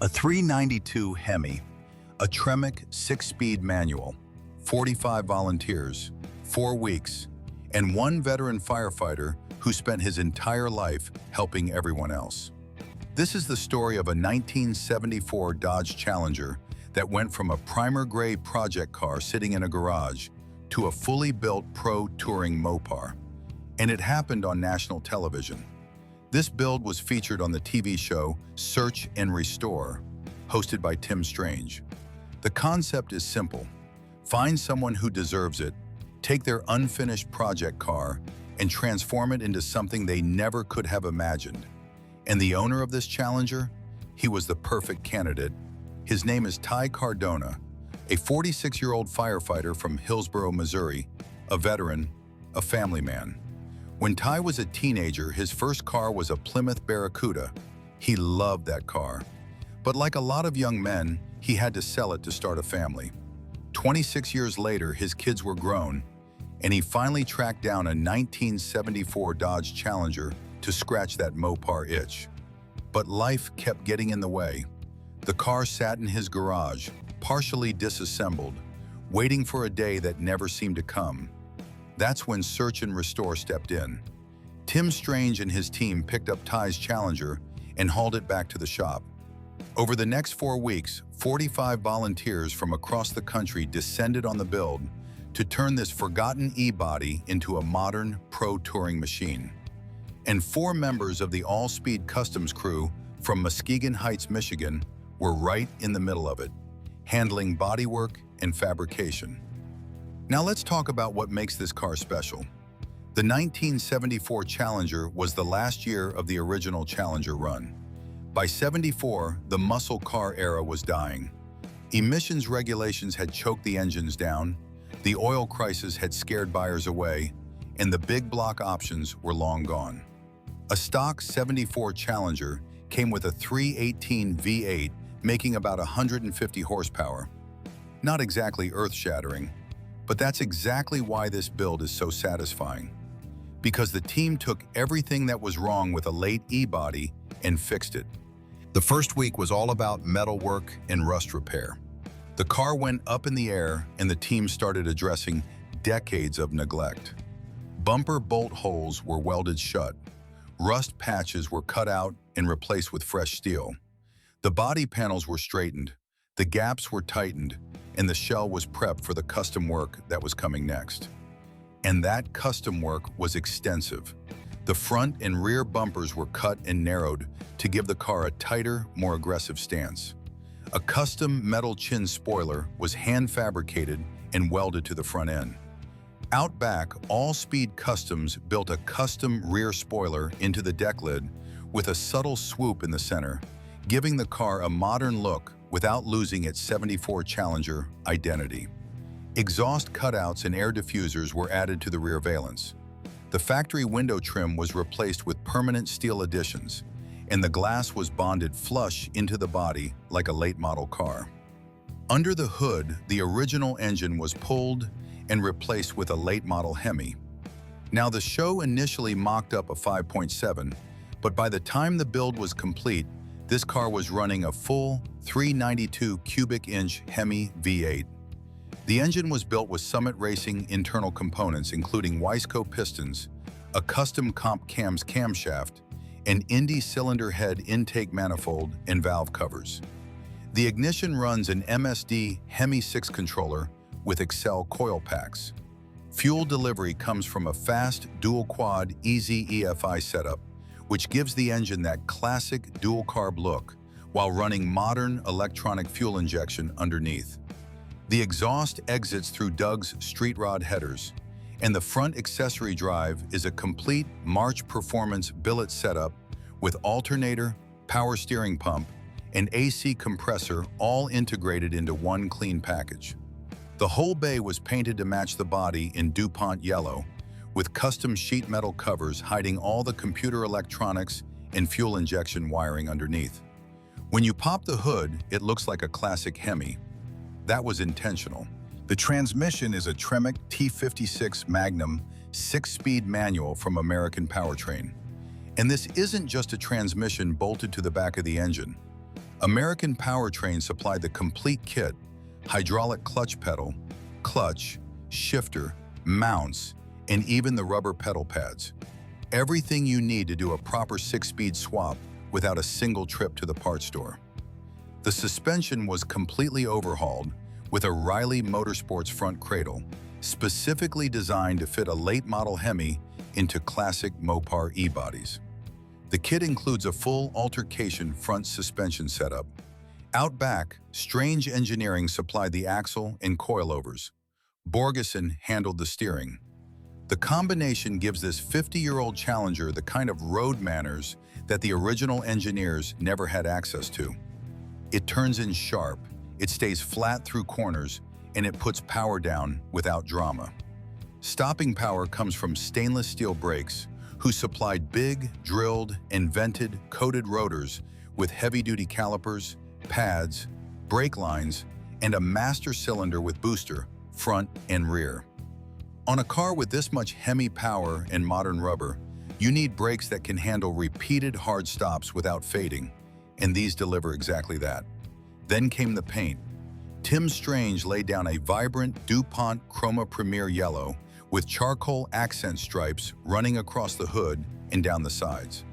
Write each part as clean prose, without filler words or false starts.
A 392 Hemi, a Tremec 6-speed manual, 45 volunteers, 4 weeks, and one veteran firefighter who spent his entire life helping everyone else. This is the story of a 1974 Dodge Challenger that went from a primer gray project car sitting in a garage to a fully built pro touring Mopar. And it happened on national television. This build was featured on the TV show Search and Restore, hosted by Tim Strange. The concept is simple. Find someone who deserves it, take their unfinished project car, and transform it into something they never could have imagined. And the owner of this Challenger? He was the perfect candidate. His name is Ty Cardona, a 46-year-old firefighter from Hillsboro, Missouri, a veteran, a family man. When Ty was a teenager, his first car was a Plymouth Barracuda. He loved that car. But like a lot of young men, he had to sell it to start a family. 26 years later, his kids were grown, and he finally tracked down a 1974 Dodge Challenger to scratch that Mopar itch. But life kept getting in the way. The car sat in his garage, partially disassembled, waiting for a day that never seemed to come. That's when Search and Restore stepped in. Tim Strange and his team picked up Ty's Challenger and hauled it back to the shop. Over the next 4 weeks, 45 volunteers from across the country descended on the build to turn this forgotten e-body into a modern pro touring machine. And 4 members of the all-speed customs crew from Muskegon Heights, Michigan, were right in the middle of it, handling bodywork and fabrication. Now let's talk about what makes this car special. The 1974 Challenger was the last year of the original Challenger run. By '74, the muscle car era was dying. Emissions regulations had choked the engines down, the oil crisis had scared buyers away, and the big block options were long gone. A stock '74 Challenger came with a 318 V8 making about 150 horsepower. Not exactly earth-shattering, but that's exactly why this build is so satisfying. Because the team took everything that was wrong with a late e-body and fixed it. The first week was all about metal work and rust repair. The car went up in the air and the team started addressing decades of neglect. Bumper bolt holes were welded shut. Rust patches were cut out and replaced with fresh steel. The body panels were straightened, the gaps were tightened, and the shell was prepped for the custom work that was coming next. And that custom work was extensive. The front and rear bumpers were cut and narrowed to give the car a tighter, more aggressive stance. A custom metal chin spoiler was hand-fabricated and welded to the front end. Out back, All Speed Customs built a custom rear spoiler into the deck lid with a subtle swoop in the center, giving the car a modern look without losing its '74 Challenger identity. Exhaust cutouts and air diffusers were added to the rear valance. The factory window trim was replaced with permanent steel additions, and the glass was bonded flush into the body like a late model car. Under the hood, the original engine was pulled and replaced with a late model Hemi. Now the show initially mocked up a 5.7, but by the time the build was complete, this car was running a full 392 cubic inch Hemi V8. The engine was built with Summit Racing internal components including Wiseco pistons, a custom comp cams camshaft, an Indy Cylinder Head intake manifold, and valve covers. The ignition runs an MSD Hemi 6 controller with Excel coil packs. Fuel delivery comes from a fast dual-quad EZ EFI setup, which gives the engine that classic dual-carb look while running modern electronic fuel injection underneath. The exhaust exits through Doug's street rod headers, and the front accessory drive is a complete March Performance billet setup with alternator, power steering pump, and AC compressor all integrated into one clean package. The whole bay was painted to match the body in DuPont yellow, with custom sheet metal covers hiding all the computer electronics and fuel injection wiring underneath. When you pop the hood, it looks like a classic Hemi. That was intentional. The transmission is a Tremec T56 Magnum 6-speed manual from American Powertrain. And this isn't just a transmission bolted to the back of the engine. American Powertrain supplied the complete kit: hydraulic clutch pedal, clutch, shifter, mounts, and even the rubber pedal pads. Everything you need to do a proper 6-speed swap without a single trip to the parts store. The suspension was completely overhauled with a Reilly Motorsports front cradle, specifically designed to fit a late-model Hemi into classic Mopar e-bodies. The kit includes a full AlterKation front suspension setup. Out back, Strange Engineering supplied the axle and coilovers. Borgeson handled the steering. The combination gives this 50-year-old Challenger the kind of road manners that the original engineers never had access to. It turns in sharp, it stays flat through corners, and it puts power down without drama. Stopping power comes from stainless steel brakes, who supplied big, drilled, and vented coated rotors with heavy-duty calipers, pads, brake lines, and a master cylinder with booster, front and rear. On a car with this much Hemi power and modern rubber, you need brakes that can handle repeated hard stops without fading, and these deliver exactly that. Then came the paint. Tim Strange laid down a vibrant DuPont Chroma Premier Yellow with charcoal accent stripes running across the hood and down the sides.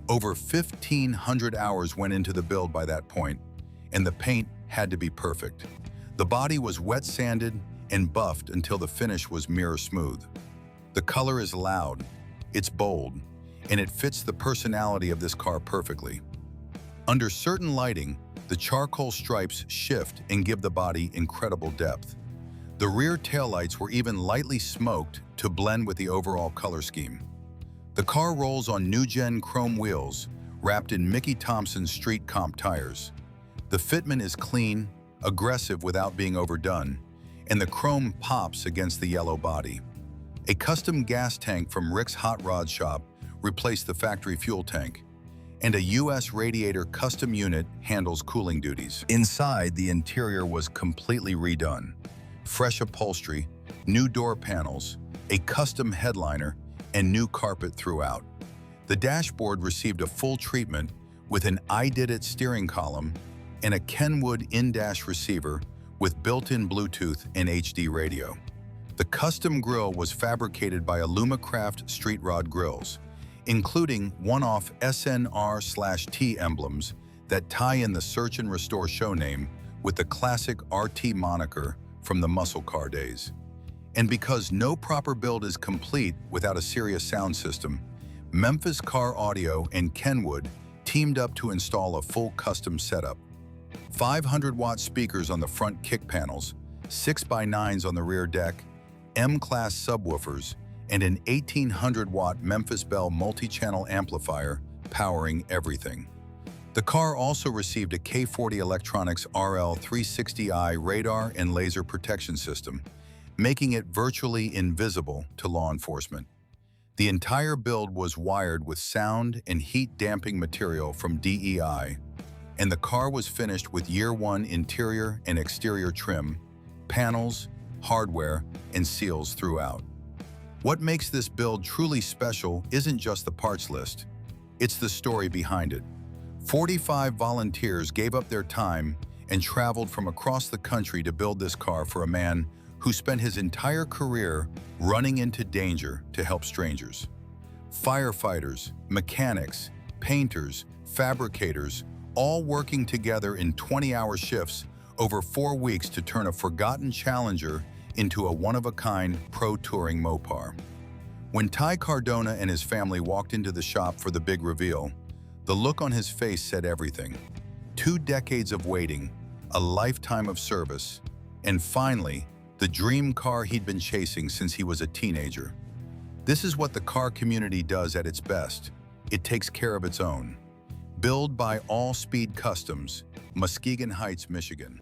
Over 1,500 hours went into the build by that point, and the paint had to be perfect. The body was wet sanded and buffed until the finish was mirror smooth. The color is loud, it's bold, and it fits the personality of this car perfectly. Under certain lighting, the charcoal stripes shift and give the body incredible depth. The rear taillights were even lightly smoked to blend with the overall color scheme. The car rolls on NewGen chrome wheels, wrapped in Mickey Thompson Street Comp tires. The fitment is clean, aggressive without being overdone, and the chrome pops against the yellow body. A custom gas tank from Rick's Hot Rod Shop replaced the factory fuel tank, and a US radiator custom unit handles cooling duties. Inside, the interior was completely redone. Fresh upholstery, new door panels, a custom headliner, and new carpet throughout. The dashboard received a full treatment with an I Did It steering column and a Kenwood in-dash receiver with built-in Bluetooth and HD radio. The custom grille was fabricated by Alumacraft Street Rod Grills, including one-off SNR/T emblems that tie in the Search and Restore show name with the classic RT moniker from the muscle car days. And because no proper build is complete without a serious sound system, Memphis Car Audio and Kenwood teamed up to install a full custom setup. 500-watt speakers on the front kick panels, 6x9s on the rear deck, M-Class subwoofers, and an 1,800-watt Memphis Bell multi-channel amplifier powering everything. The car also received a K40 Electronics RL360i radar and laser protection system, making it virtually invisible to law enforcement. The entire build was wired with sound and heat-damping material from DEI, and the car was finished with Year 1 interior and exterior trim, panels, hardware, and seals throughout. What makes this build truly special isn't just the parts list, it's the story behind it. 45 volunteers gave up their time and traveled from across the country to build this car for a man who spent his entire career running into danger to help strangers. Firefighters, mechanics, painters, fabricators, all working together in 20-hour shifts over 4 weeks to turn a forgotten Challenger into a one-of-a-kind pro-touring Mopar. When Ty Cardona and his family walked into the shop for the big reveal, the look on his face said everything. 2 decades of waiting, a lifetime of service, and finally, the dream car he'd been chasing since he was a teenager. This is what the car community does at its best. It takes care of its own. Built by All Speed Customs, Muskegon Heights, Michigan.